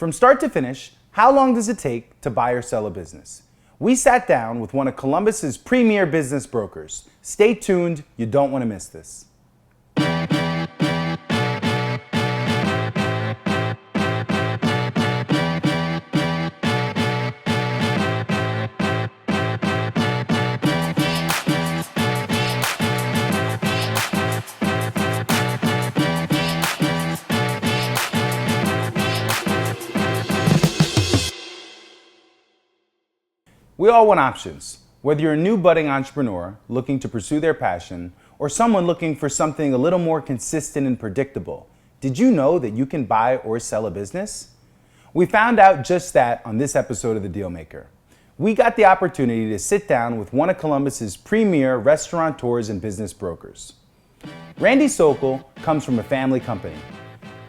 From start to finish, how long does it take to buy or sell a business? We sat down with one of Columbus's premier business brokers. Stay tuned, you don't want to miss this. We all want options. Whether you're a new budding entrepreneur looking to pursue their passion or someone looking for something a little more consistent and predictable, did you know that you can buy or sell a business? We found out just that on this episode of The Dealmaker. We got the opportunity to sit down with one of Columbus's premier restaurateurs and business brokers. Randy Sokol comes from a family company.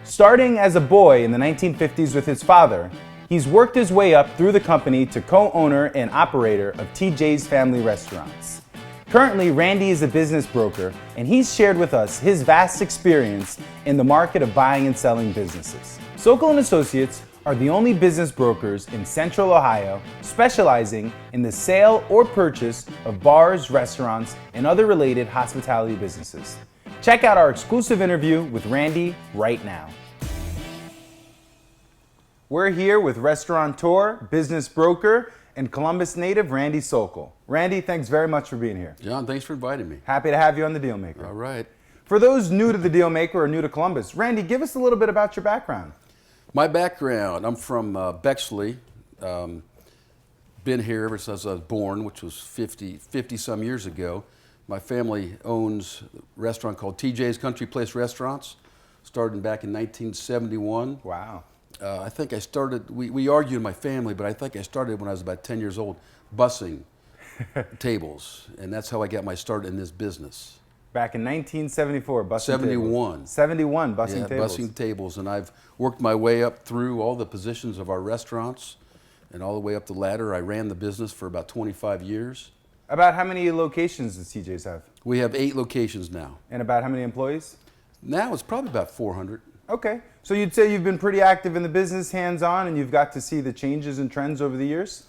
Starting as a boy in the 1950s with his father, he's worked his way up through the company to co-owner and operator of TJ's Family Restaurants. Currently, Randy is a business broker, and he's shared with us his vast experience in the market of buying and selling businesses. Sokol Associates are the only business brokers in Central Ohio specializing in the sale or purchase of bars, restaurants, and other related hospitality businesses. Check out our exclusive interview with Randy right now. We're here with restaurateur, business broker, and Columbus native Randy Sokol. Randy, thanks very much for being here. John, thanks for inviting me. Happy to have you on The Dealmaker. All right. For those new to The Dealmaker or new to Columbus, Randy, give us a little bit about your background. My background, I'm from Bexley. Been here ever since I was born, which was 50 some years ago. My family owns a restaurant called TJ's Country Place Restaurants, started back in 1971. Wow. I think I started, we argued in my family, but I think I started when I was about 10 years old, bussing tables. And that's how I got my start in this business. Back in 1974, bussing 71. tables. 71, bussing tables. Bussing tables. And I've worked my way up through all the positions of our restaurants and all the way up the ladder. I ran the business for about 25 years. About how many locations does TJ's have? We have 8 locations now. And about how many employees? Now it's probably about 400. Okay. So you'd say you've been pretty active in the business, hands-on, and you've got to see the changes and trends over the years?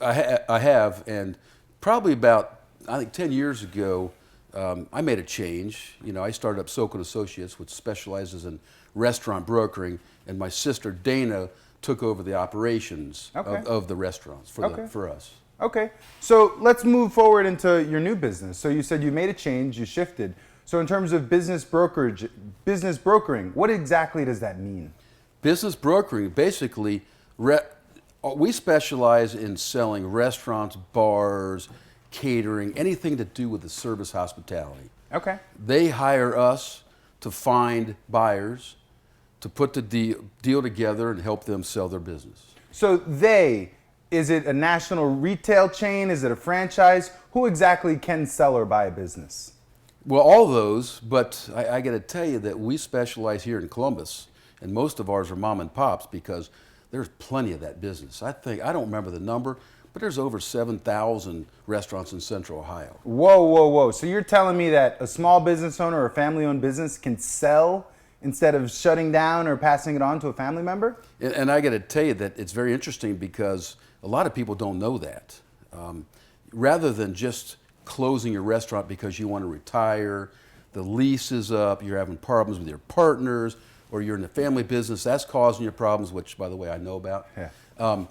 I have, and probably about, I think 10 years ago, I made a change. You know, I started up Sokol Associates, which specializes in restaurant brokering, and my sister Dana took over the operations of the restaurants for us. Okay. So let's move forward into your new business. So you said you made a change, you shifted. So in terms of business brokering, what exactly does that mean? Business brokering, basically, we specialize in selling restaurants, bars, catering, anything to do with the service hospitality. Okay. They hire us to find buyers, to put the deal together and help them sell their business. So is it a national retail chain? Is it a franchise? Who exactly can sell or buy a business? Well, all those, but I got to tell you that we specialize here in Columbus, and most of ours are mom and pops because there's plenty of that business. I don't remember the number, but there's over 7,000 restaurants in Central Ohio. Whoa, whoa, whoa. So you're telling me that a small business owner or a family-owned business can sell instead of shutting down or passing it on to a family member? And I got to tell you that it's very interesting because a lot of people don't know that. Rather than just closing your restaurant because you want to retire, the lease is up, you're having problems with your partners, or you're in the family business, that's causing you problems, which, by the way, I know about. Yeah.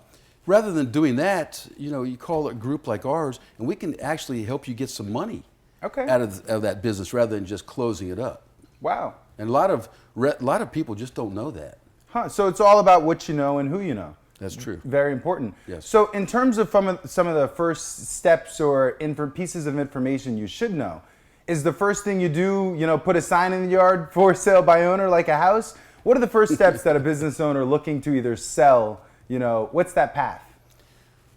Rather than doing that, you know, you call a group like ours, and we can actually help you get some money out of that business rather than just closing it up. Wow. And a lot of people just don't know that. Huh. So it's all about what you know and who you know. That's true. Very important. Yes. So in terms of some of the first steps or pieces of information you should know, is the first thing you do, you know, put a sign in the yard, for sale by owner, like a house? What are the first steps that a business owner looking to either sell, you know, what's that path?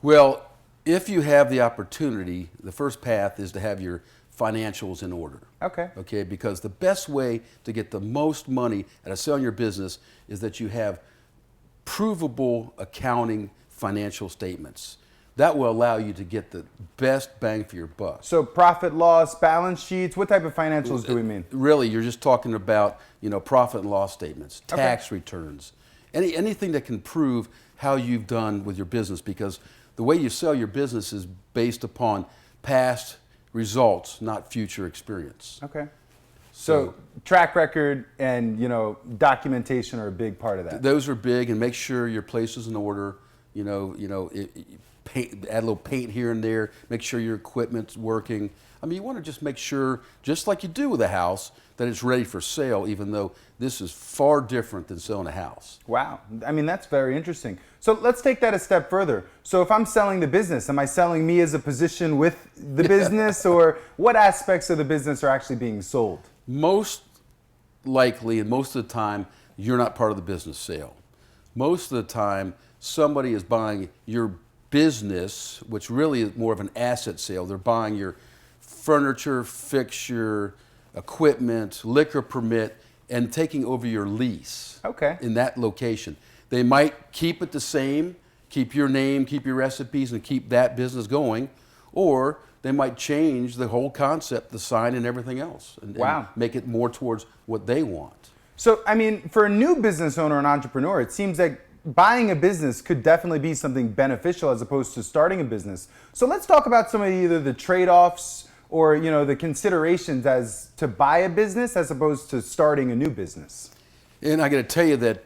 Well, if you have the opportunity, the first path is to have your financials in order. Okay. Okay, because the best way to get the most money out of selling your business is that you have provable accounting financial statements. That will allow you to get the best bang for your buck. So profit, loss, balance sheets, what type of financials do we mean? Really, you're just talking about, you know, profit and loss statements, tax returns, anything that can prove how you've done with your business, because the way you sell your business is based upon past results, not future experience. Okay. So track record and documentation are a big part of that. Those are big, and make sure your place is in order. Paint, add a little paint here and there. Make sure your equipment's working. I mean, you want to just make sure, just like you do with a house, that it's ready for sale, even though this is far different than selling a house. Wow. I mean, that's very interesting. So let's take that a step further. So if I'm selling the business, am I selling me as a position with the business, or what aspects of the business are actually being sold? Most likely, and most of the time, you're not part of the business sale. Most of the time, somebody is buying your business, which really is more of an asset sale. They're buying your furniture, fixture, equipment, liquor permit, and taking over your lease. Okay. In that location. They might keep it the same, keep your name, keep your recipes, and keep that business going, or they might change the whole concept, the sign and everything else, and make it more towards what they want. So, I mean, for a new business owner and entrepreneur, it seems like buying a business could definitely be something beneficial as opposed to starting a business. So let's talk about some of either the trade-offs or the considerations as to buy a business as opposed to starting a new business. And I got to tell you that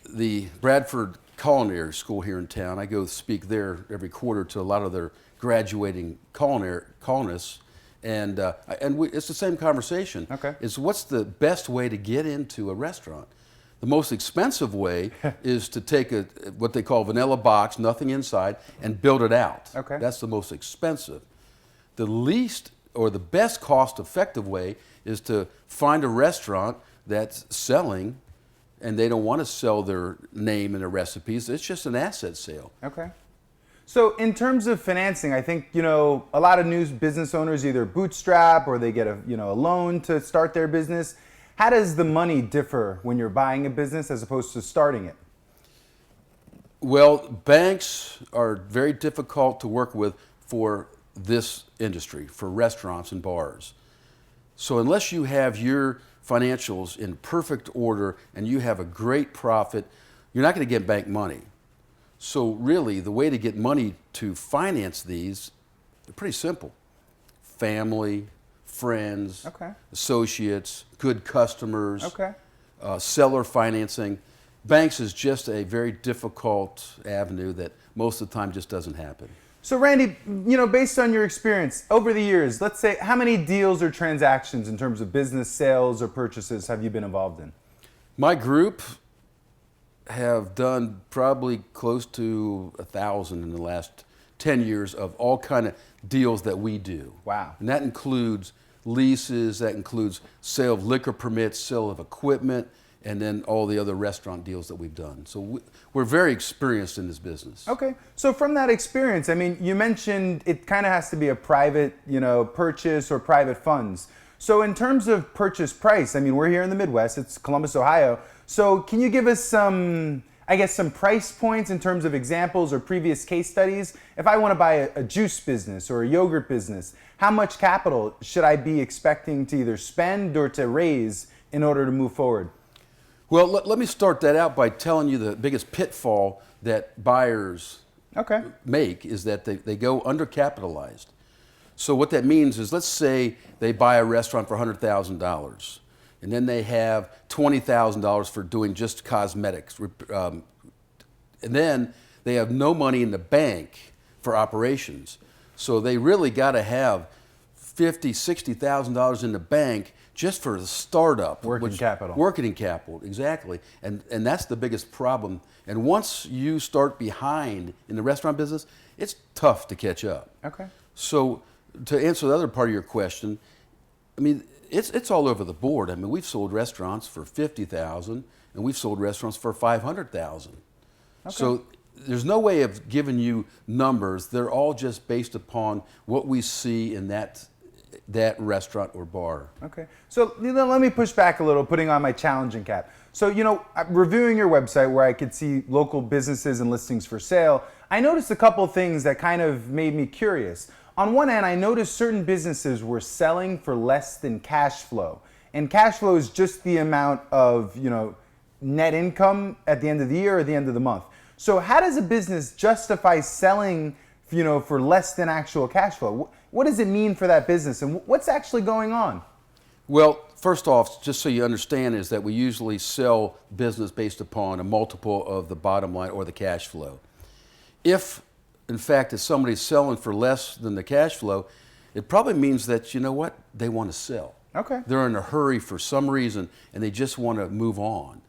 the Bradford Culinary School here in town, I go speak there every quarter to a lot of their graduating colonists, and it's the same conversation. Okay. It's what's the best way to get into a restaurant? The most expensive way is to take what they call vanilla box, nothing inside, and build it out. Okay. That's the most expensive. The least or the best cost-effective way is to find a restaurant that's selling, and they don't want to sell their name and their recipes. It's just an asset sale. Okay. So in terms of financing, I think, a lot of new business owners either bootstrap or they get a loan to start their business. How does the money differ when you're buying a business as opposed to starting it? Well, banks are very difficult to work with for this industry, for restaurants and bars. So unless you have your financials in perfect order and you have a great profit, you're not going to get bank money. So really, the way to get money to finance these is pretty simple. Family, friends, associates, good customers, seller financing. Banks is just a very difficult avenue that most of the time just doesn't happen. So Randy, based on your experience over the years, let's say how many deals or transactions in terms of business sales or purchases have you been involved in? My group have done probably close to 1,000 in the last 10 years of all kind of deals that we do. Wow. And that includes leases, that includes sale of liquor permits, sale of equipment, and then all the other restaurant deals that we've done. So we're very experienced in this business. Okay. So from that experience, I mean, you mentioned it kind of has to be a private, purchase or private funds. So in terms of purchase price, I mean, we're here in the Midwest, it's Columbus, Ohio. So can you give us some price points in terms of examples or previous case studies? If I want to buy a juice business or a yogurt business, how much capital should I be expecting to either spend or to raise in order to move forward? Well, let me start that out by telling you the biggest pitfall that buyers make is that they go undercapitalized. So what that means is, let's say they buy a restaurant for $100,000, and then they have $20,000 for doing just cosmetics, and then they have no money in the bank for operations. So they really got to have $50,000, $60,000 in the bank just for the startup. Working capital. Working capital, exactly. And that's the biggest problem. And once you start behind in the restaurant business, it's tough to catch up. Okay. So to answer the other part of your question, I mean, it's all over the board. I mean, we've sold restaurants for $50,000 and we've sold restaurants for $500,000. Okay. So there's no way of giving you numbers. They're all just based upon what we see in that restaurant or bar. Okay. So let me push back a little, putting on my challenging cap. So, reviewing your website where I could see local businesses and listings for sale, I noticed a couple things that kind of made me curious. On one hand, I noticed certain businesses were selling for less than cash flow. And cash flow is just the amount of, net income at the end of the year or the end of the month. So how does a business justify selling, for less than actual cash flow? What does it mean for that business, and what's actually going on? Well, first off, just so you understand, is that we usually sell business based upon a multiple of the bottom line or the cash flow. If, in fact, if somebody's selling for less than the cash flow, it probably means that, they want to sell. Okay. They're in a hurry for some reason, and they just want to move on.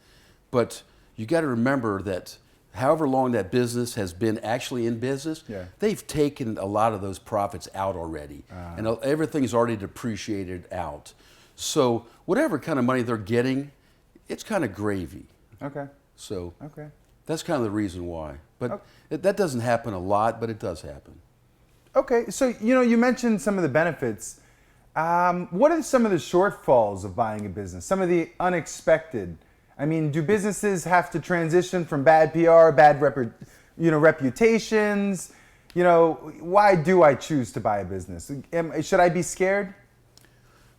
But you got to remember that however long that business has been actually in business, they've taken a lot of those profits out already, and everything's already depreciated out. So whatever kind of money they're getting, it's kind of gravy. Okay. So okay. That's kind of the reason why. But that doesn't happen a lot, but it does happen. Okay, so you mentioned some of the benefits. What are some of the shortfalls of buying a business? Some of the unexpected. I mean, do businesses have to transition from bad PR, bad reputations? Why do I choose to buy a business? Should I be scared?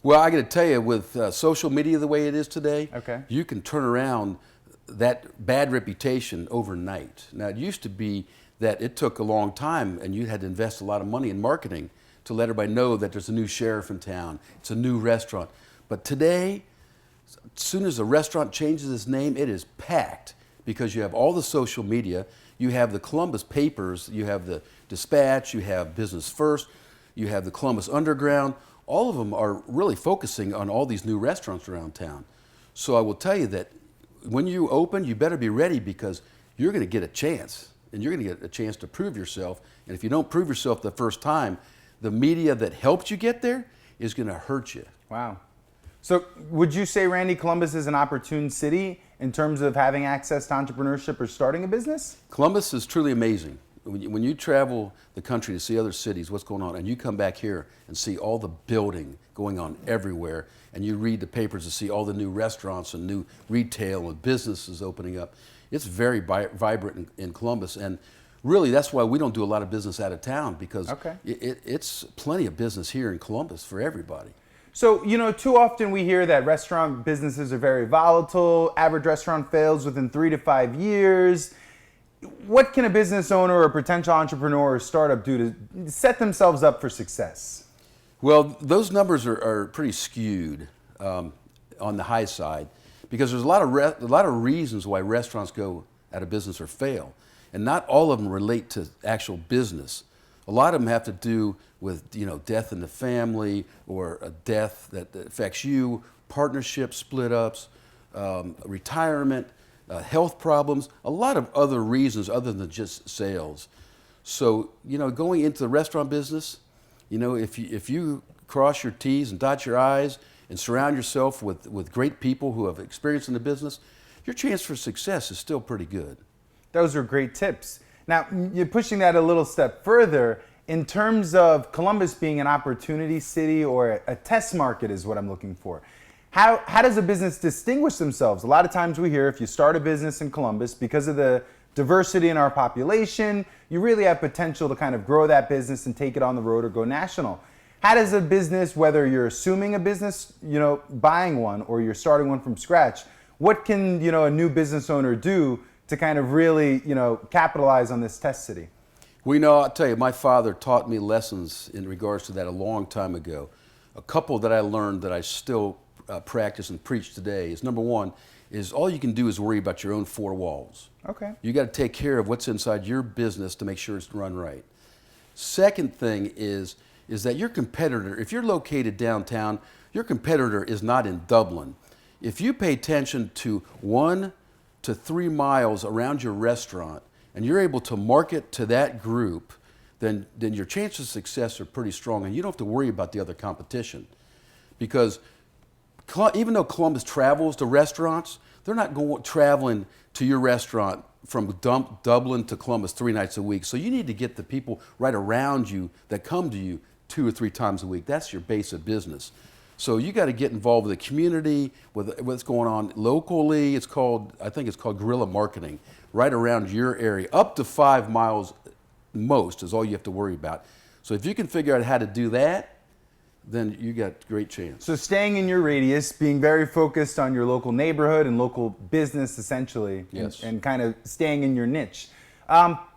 Well, I got to tell you, with social media the way it is today, you can turn around that bad reputation overnight. Now, it used to be that it took a long time, and you had to invest a lot of money in marketing to let everybody know that there's a new sheriff in town, it's a new restaurant. But today, as soon as a restaurant changes its name, it is packed, because you have all the social media, you have the Columbus papers, you have the Dispatch, you have Business First, you have the Columbus Underground. All of them are really focusing on all these new restaurants around town. So I will tell you that when you open, you better be ready, because you're going to get a chance, and you're going to get a chance to prove yourself. And if you don't prove yourself the first time, the media that helped you get there is going to hurt you. Wow. So would you say, Randy, Columbus is an opportune city in terms of having access to entrepreneurship or starting a business? Columbus is truly amazing. When you travel the country to see other cities, what's going on, and you come back here and see all the building going on everywhere, and you read the papers to see all the new restaurants and new retail and businesses opening up, it's very vibrant in Columbus. And really, that's why we don't do a lot of business out of town, because it's plenty of business here in Columbus for everybody. So, too often we hear that restaurant businesses are very volatile. Average restaurant fails within 3 to 5 years. What can a business owner or potential entrepreneur or startup do to set themselves up for success? Well, those numbers are pretty skewed on the high side, because there's a lot of reasons why restaurants go out of business or fail, and not all of them relate to actual business. A lot of them have to do with death in the family, or a death that affects you, partnership split-ups, retirement, health problems, a lot of other reasons other than just sales. So, going into the restaurant business, if you cross your T's and dot your I's and surround yourself with great people who have experience in the business, your chance for success is still pretty good. Those are great tips. Now, you're pushing that a little step further in terms of Columbus being an opportunity city, or a test market is what I'm looking for. How does a business distinguish themselves? A lot of times we hear if you start a business in Columbus, because of the diversity in our population, you really have potential to kind of grow that business and take it on the road or go national. How does a business, whether you're assuming a business, buying one, or you're starting one from scratch, what can, a new business owner do to kind of really, capitalize on this test city? Well, I'll tell you, my father taught me lessons in regards to that a long time ago. A couple that I learned that I still practice and preach today is, number one, is all you can do is worry about your own four walls. Okay. You got to take care of what's inside your business to make sure it's run right. Second thing is that your competitor, if you're located downtown, your competitor is not in Dublin. If you pay attention to 1 to 3 miles around your restaurant, and you're able to market to that group, then your chances of success are pretty strong, and you don't have to worry about the other competition. Because even though Columbus travels to restaurants, they're not traveling to your restaurant from Dublin to Columbus 3 nights a week. So you need to get the people right around you that come to you 2 or 3 times a week. That's your base of business. So you got to get involved with the community, with what's going on locally. I think it's called guerrilla marketing, right around your area. Up to 5 miles most is all you have to worry about. So if you can figure out how to do that, then you got great chance. So staying in your radius, being very focused on your local neighborhood and local business, essentially, Yes. and kind of staying in your niche.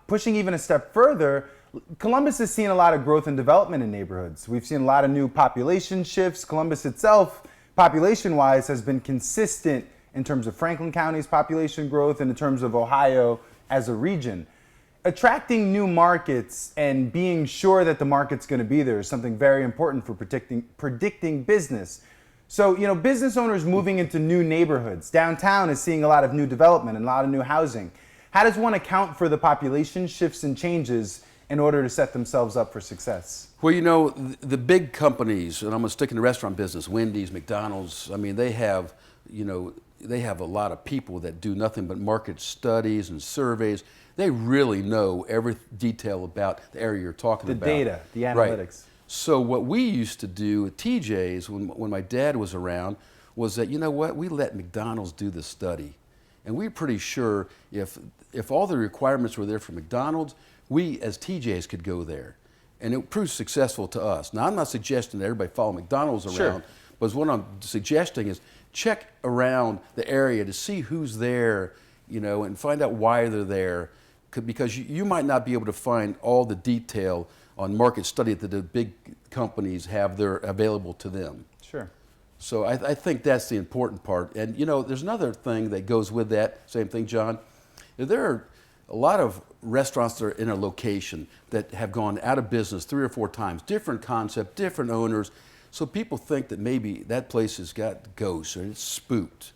Pushing even a step further, Columbus has seen a lot of growth and development in neighborhoods. We've seen a lot of new population shifts. Columbus itself, population-wise, has been consistent in terms of Franklin County's population growth and in terms of Ohio as a region. Attracting new markets and being sure that the market's going to be there is something very important for predicting business. So, business owners moving into new neighborhoods. Downtown is seeing a lot of new development and a lot of new housing. How does one account for the population shifts and changes in order to set themselves up for success? Well, the big companies, and I'm going to stick in the restaurant business, Wendy's, McDonald's, I mean, they have a lot of people that do nothing but market studies and surveys. They really know every detail about the area you're talking about. The data, the analytics. Right. So what we used to do at TJ's when my dad was around was that, we let McDonald's do the study. And we're pretty sure if all the requirements were there for McDonald's, we as TJ's could go there. And it proved successful to us. Now, I'm not suggesting that everybody follow McDonald's around, Sure. but what I'm suggesting is check around the area to see who's there, and find out why they're there. Because you might not be able to find all the detail on market study that the big companies have there available to them. Sure. So I think that's the important part. And there's another thing that goes with that, same thing, John. There are a lot of restaurants that are in a location that have gone out of business 3 or 4 times, different concept, different owners. So people think that maybe that place has got ghosts or it's spooked.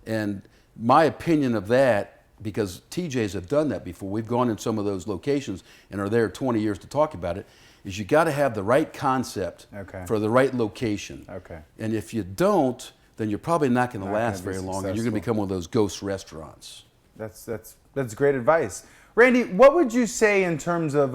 And my opinion of that, because TJ's have done that before, we've gone in some of those locations and are there 20 years to talk about it, is you got to have the right concept for the right location. Okay. And if you don't, then you're probably not going to Not last gonna be very long, and you're going to become one of those ghost restaurants. That's great advice. Randy, what would you say in terms of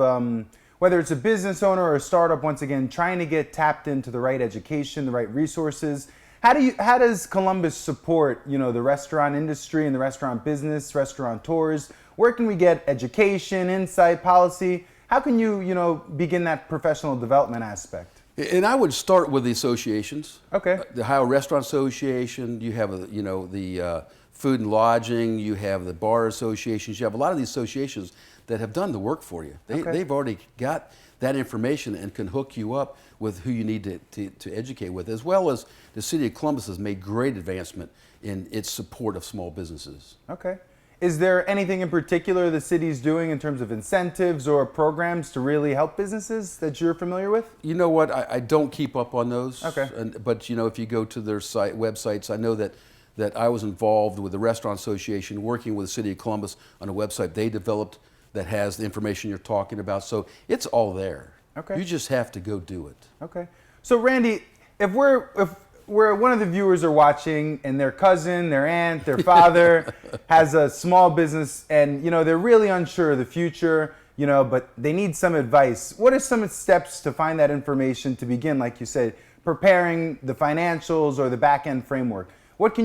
whether it's a business owner or a startup, once again, trying to get tapped into the right education, the right resources? How does Columbus support, the restaurant industry and the restaurant business, restaurateurs? Where can we get education, insight, policy? How can you, begin that professional development aspect? And I would start with the associations. Okay. The Ohio Restaurant Association, you have, the Food and Lodging, you have the Bar Associations, you have a lot of these associations that have done the work for you. They've already got that information and can hook you up with who you need to educate with, as well as the City of Columbus has made great advancement in its support of small businesses. Okay. Is there anything in particular the city's doing in terms of incentives or programs to really help businesses that you're familiar with? You know what? I don't keep up on those. Okay. But if you go to their websites, I know that I was involved with the Restaurant Association, working with the City of Columbus on a website they developed that has the information you're talking about. So it's all there. Okay. You just have to go do it. Okay. So Randy, if one of the viewers are watching and their cousin, their aunt, their father has a small business and they're really unsure of the future, but they need some advice. What are some steps to find that information to begin, like you said, preparing the financials or the back-end framework? What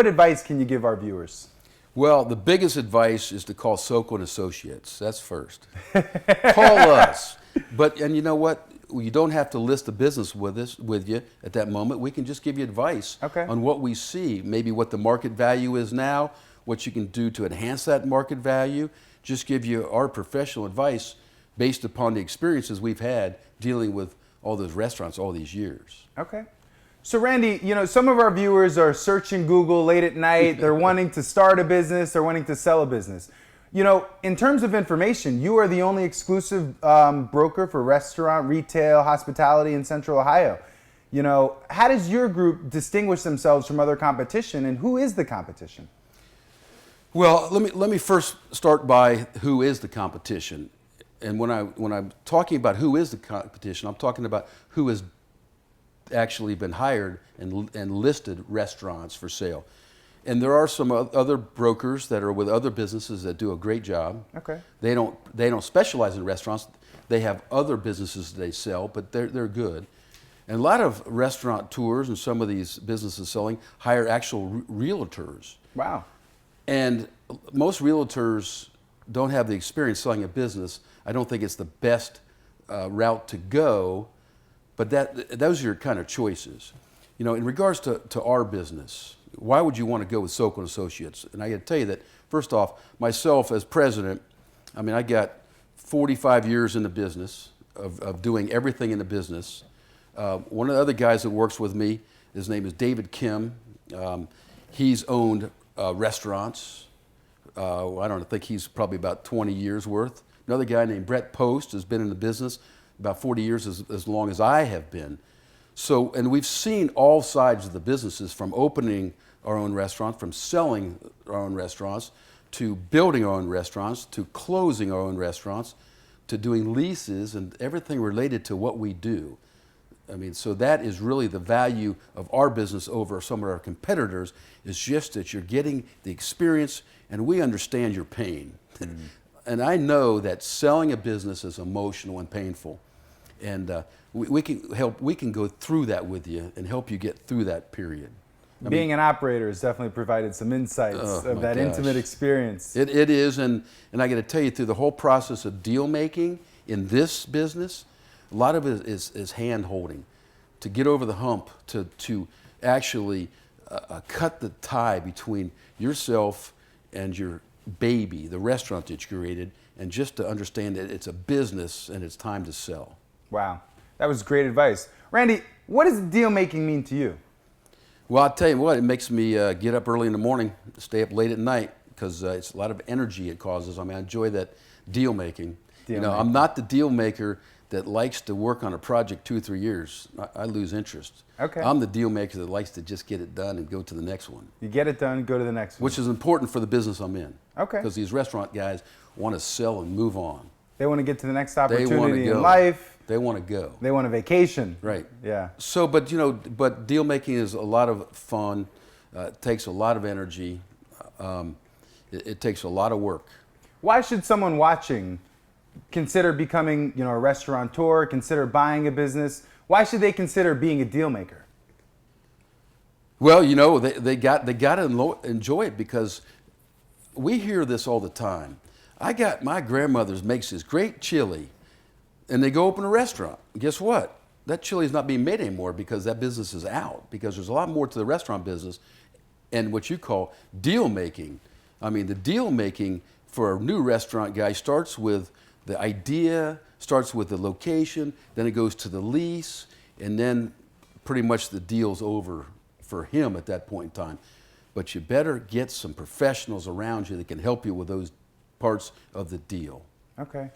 advice can you give our viewers? Well, the biggest advice is to call Sokol Associates. That's first. Call us. And you know what? You don't have to list the business with you at that moment. We can just give you advice on what we see, maybe what the market value is now, what you can do to enhance that market value. Just give you our professional advice based upon the experiences we've had dealing with all those restaurants all these years. Okay. So Randy, some of our viewers are searching Google late at night. They're wanting to start a business. They're wanting to sell a business. In terms of information, you are the only exclusive broker for restaurant, retail, hospitality in Central Ohio. How does your group distinguish themselves from other competition, and who is the competition? Well, let me first start by who is the competition. And when I'm talking about who is the competition, I'm talking about who has actually been hired and listed restaurants for sale. And there are some other brokers that are with other businesses that do a great job. Okay. They don't specialize in restaurants. They have other businesses they sell, but they're good. And a lot of restaurateurs and some of these businesses selling hire actual realtors. Wow. And most realtors don't have the experience selling a business. I don't think it's the best route to go. But those are your kind of choices. You know, in regards to our business, why would you want to go with Sokol Associates? And I got to tell you that, first off, myself as president, I mean, I got 45 years in the business of doing everything in the business. One of the other guys that works with me, his name is David Kim. He's owned restaurants. I don't know, I think he's probably about 20 years worth. Another guy named Brett Post has been in the business about 40 years, as long as I have been. So, and we've seen all sides of the businesses, from opening our own restaurant, from selling our own restaurants, to building our own restaurants, to closing our own restaurants, to doing leases and everything related to what we do. I mean, so that is really the value of our business over some of our competitors, is just that you're getting the experience and we understand your pain. Mm-hmm. And I know that selling a business is emotional and painful. And we can go through that with you and help you get through that period. Being an operator has definitely provided some insights of that intimate experience. It is, and I got to tell you, through the whole process of deal making in this business, a lot of it is hand holding, to get over the hump, to actually cut the tie between yourself and your baby, the restaurant that you created, and just to understand that it's a business and it's time to sell. Wow, that was great advice. Randy, what does deal making mean to you? Well, I'll tell you what, it makes me get up early in the morning, stay up late at night, because it's a lot of energy it causes. I mean, I enjoy that deal making. I'm not the deal maker that likes to work on a project 2 or 3 years. I lose interest. Okay. I'm the deal maker that likes to just get it done and go to the next one. You get it done, go to the next one. Which is important for the business I'm in. Okay. Because these restaurant guys want to sell and move on. They want to get to the next opportunity in life. They want to go. They want a vacation. Right. Yeah. So, but deal making is a lot of fun. It takes a lot of energy. It takes a lot of work. Why should someone watching consider becoming, a restaurateur, consider buying a business? Why should they consider being a deal maker? Well, they got to enjoy it, because we hear this all the time. I got my grandmother's makes this great chili, and they go open a restaurant. Guess what? That chili is not being made anymore, because that business is out, because there's a lot more to the restaurant business and what you call deal making. I mean, the deal making for a new restaurant guy starts with the idea, starts with the location, then it goes to the lease, and then pretty much the deal's over for him at that point in time. But you better get some professionals around you that can help you with those parts of the deal. Okay.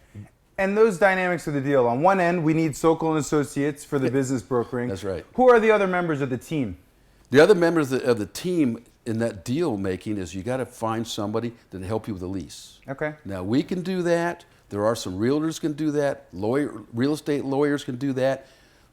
And those dynamics of the deal, on one end, we need Sokol Associates for the business brokering. That's right. Who are the other members of the team? The other members of the team in that deal making is you got to find somebody that will help you with the lease. Okay. Now, we can do that. There are some realtors can do that. Real estate lawyers can do that.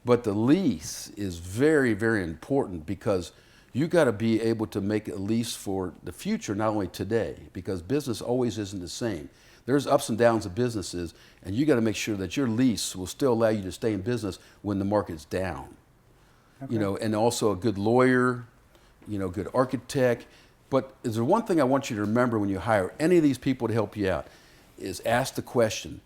But the lease is very, very important, because you got to be able to make a lease for the future, not only today, because business always isn't the same. There's ups and downs of businesses, and you got to make sure that your lease will still allow you to stay in business when the market's down. Okay. And also a good lawyer, good architect. But is there one thing I want you to remember when you hire any of these people to help you out, is ask the question,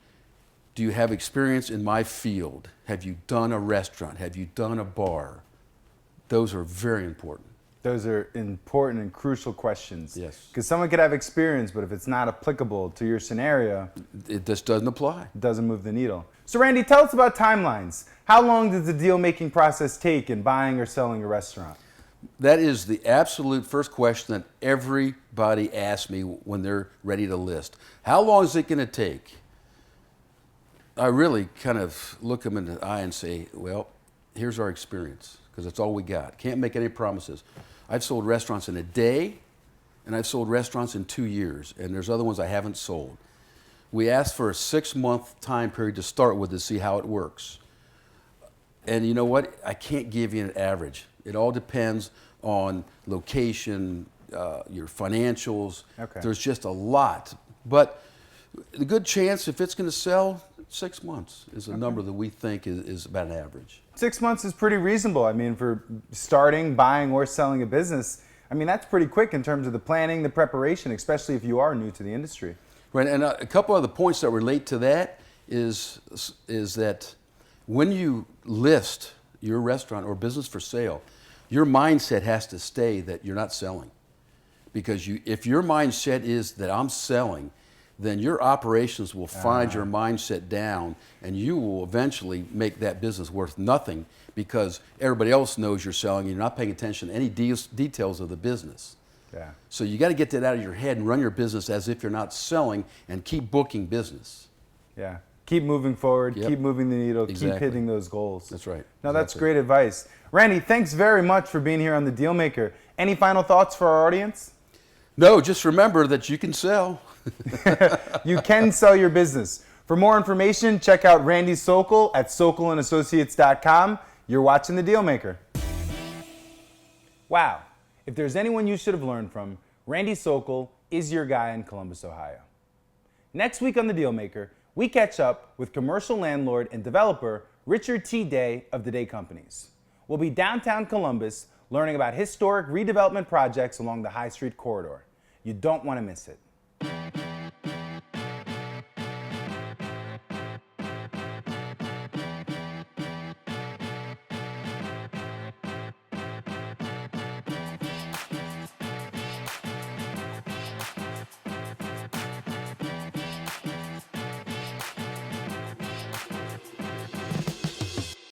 do you have experience in my field? Have you done a restaurant? Have you done a bar? Those are very important. Those are important and crucial questions. Yes. Because someone could have experience, but if it's not applicable to your scenario, it just doesn't apply. It doesn't move the needle. So Randy, tell us about timelines. How long does the deal-making process take in buying or selling a restaurant? That is the absolute first question that everybody asks me when they're ready to list. How long is it going to take? I really kind of look them in the eye and say, well, here's our experience, because that's all we got. Can't make any promises. I've sold restaurants in a day, and I've sold restaurants in 2 years, and there's other ones I haven't sold. We asked for a 6-month time period to start with to see how it works. And you know what? I can't give you an average. It all depends on location, your financials. Okay. There's just a lot. But the good chance, if it's going to sell, 6 months is a number that we think is about an average. 6 months is pretty reasonable. I mean, for starting, buying, or selling a business, I mean, that's pretty quick in terms of the planning, the preparation, especially if you are new to the industry. Right, and a couple of the points that relate to that is that when you list your restaurant or business for sale, your mindset has to stay that you're not selling. Because if your mindset is that I'm selling, then your operations will find your mindset down, and you will eventually make that business worth nothing because everybody else knows you're selling and you're not paying attention to any details of the business. Yeah. So you got to get that out of your head and run your business as if you're not selling and keep booking business. Yeah. Keep moving forward, Yep. keep moving the needle, keep Exactly. hitting those goals. That's right. No, that's Exactly. great advice. Randy, thanks very much for being here on The Dealmaker. Any final thoughts for our audience? No, just remember that you can sell. You can sell your business. For more information, check out Randy Sokol at sokolandassociates.com. You're watching The Dealmaker. Wow. If there's anyone you should have learned from, Randy Sokol is your guy in Columbus, Ohio. Next week on The Dealmaker, we catch up with commercial landlord and developer Richard T. Day of the Day Companies. We'll be downtown Columbus learning about historic redevelopment projects along the High Street corridor. You don't want to miss it.